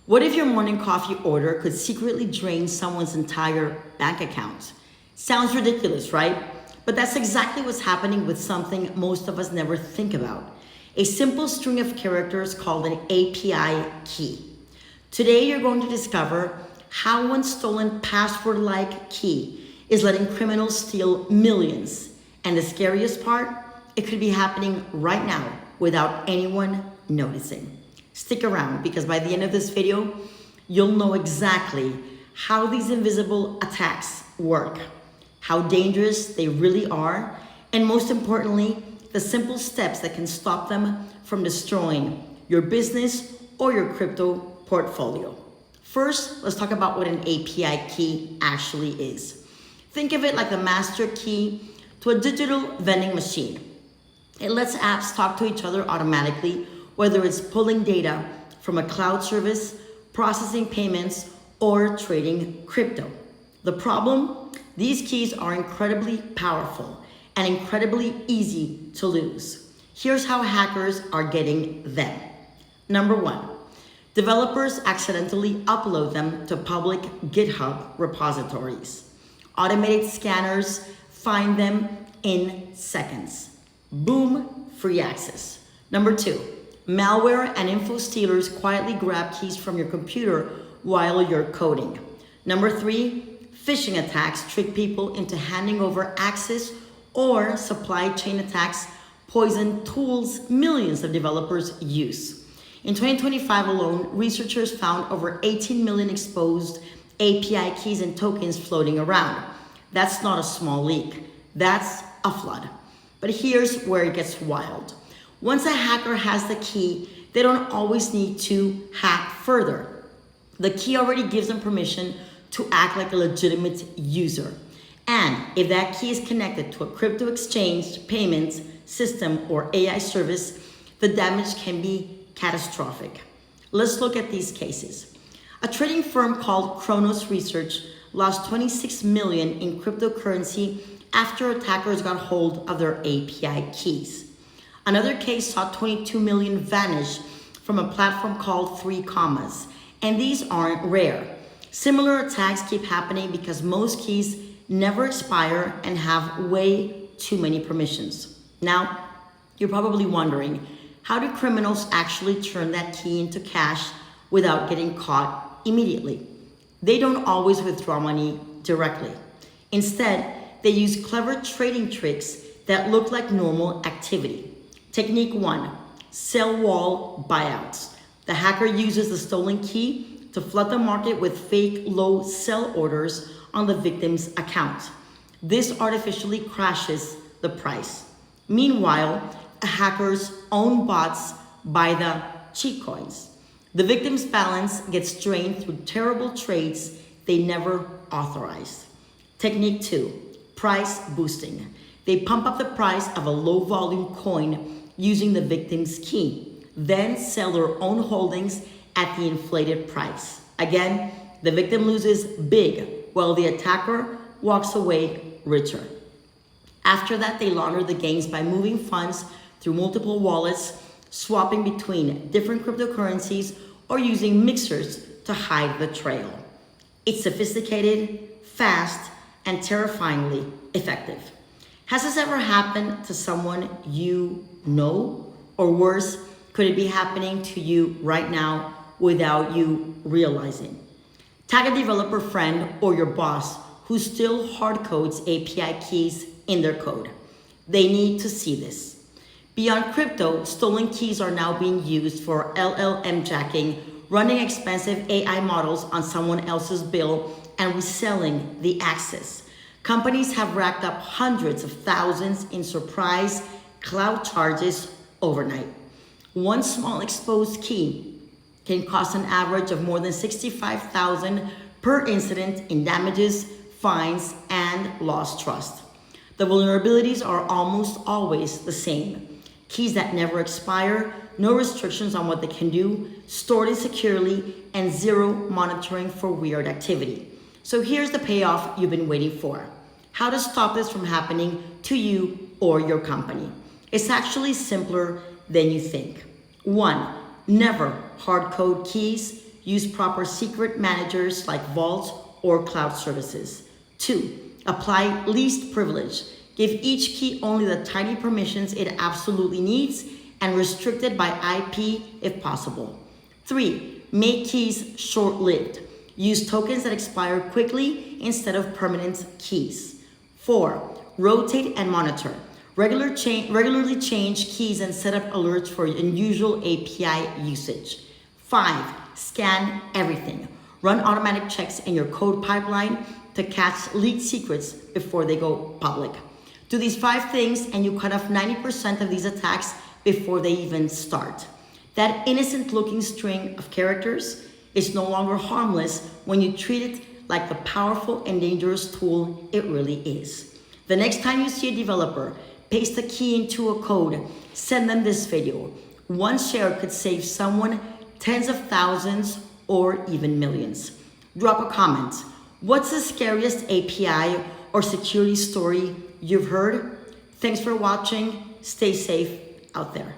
What if your morning coffee order could secretly drain someone's entire bank account? Sounds ridiculous, right? But that's exactly what's happening with something most of us never think about. A simple string of characters called an API key. Today you're going to discover how one stolen password-like key is letting criminals steal millions. And the scariest part, it could be happening right now without anyone noticing. Stick around because by the end of this video, you'll know exactly how these invisible attacks work, how dangerous they really are, and most importantly, the simple steps that can stop them from destroying your business or your crypto portfolio. First, let's talk about what an API key actually is. Think of it like the master key to a digital vending machine. It lets apps talk to each other automatically, whether it's pulling data from a cloud service, processing payments, or trading crypto. The problem? These keys are incredibly powerful and incredibly easy to lose. Here's how hackers are getting them. Number one, developers accidentally upload them to public GitHub repositories. Automated scanners find them in seconds. Boom, free access. Number two, malware and Infostealers quietly grab keys from your computer while you're coding. Number three, phishing attacks trick people into handing over access, or supply chain attacks poison tools millions of developers use. In 2025 alone, researchers found over 18 million exposed API keys and tokens floating around. That's not a small leak, that's a flood. But here's where it gets wild. Once a hacker has the key, they don't always need to hack further. The key already gives them permission to act like a legitimate user. And if that key is connected to a crypto exchange, payments, system, or AI service, the damage can be catastrophic. Let's look at these cases. A trading firm called Kronos Research lost 26 million in cryptocurrency after attackers got hold of their API keys. Another case saw 22 million vanish from a platform called 3 Commas, and these aren't rare. Similar attacks keep happening because most keys never expire and have way too many permissions. Now, you're probably wondering, how do criminals actually turn that key into cash without getting caught immediately? They don't always withdraw money directly. Instead, they use clever trading tricks that look like normal activity. Technique 1, sell wall buyouts. The hacker uses the stolen key to flood the market with fake low sell orders on the victim's account. This artificially crashes the price. Meanwhile, a hacker's own bots buy the cheat coins. The victim's balance gets drained through terrible trades they never authorized. Technique 2, price boosting. They pump up the price of a low volume coin using the victim's key, then sell their own holdings at the inflated price. Again, the victim loses big while the attacker walks away richer. After that, they launder the gains by moving funds through multiple wallets, swapping between different cryptocurrencies, or using mixers to hide the trail. It's sophisticated, fast, and terrifyingly effective. Has this ever happened to someone you know? Or worse, could it be happening to you right now without you realizing? Tag a developer friend or your boss who still hard codes API keys in their code. They need to see this. Beyond crypto, stolen keys are now being used for LLMjacking, running expensive AI models on someone else's bill and reselling the access. Companies have racked up hundreds of thousands in surprise cloud charges overnight. One small exposed key can cost an average of more than $65,000 per incident in damages, fines, and lost trust. The vulnerabilities are almost always the same. Keys that never expire, no restrictions on what they can do, stored insecurely, and zero monitoring for weird activity. So here's the payoff you've been waiting for. How to stop this from happening to you or your company. It's actually simpler than you think. 1, never hard code keys. Use proper secret managers like Vault or cloud services. 2. Apply least privilege. Give each key only the tiny permissions it absolutely needs and restrict it by IP if possible. 3. Make keys short-lived. Use tokens that expire quickly instead of permanent keys. 4. Rotate and monitor. Regularly change keys and set up alerts for unusual API usage. 5. Scan everything. Run automatic checks in your code pipeline to catch leaked secrets before they go public. Do these 5 things and you cut off 90% of these attacks before they even start. That innocent looking string of characters is no longer harmless when you treat it like the powerful and dangerous tool it really is. The next time you see a developer paste a key into a code, send them this video. One share could save someone tens of thousands or even millions. Drop a comment. What's the scariest API or security story you've heard? Thanks for watching. Stay safe out there.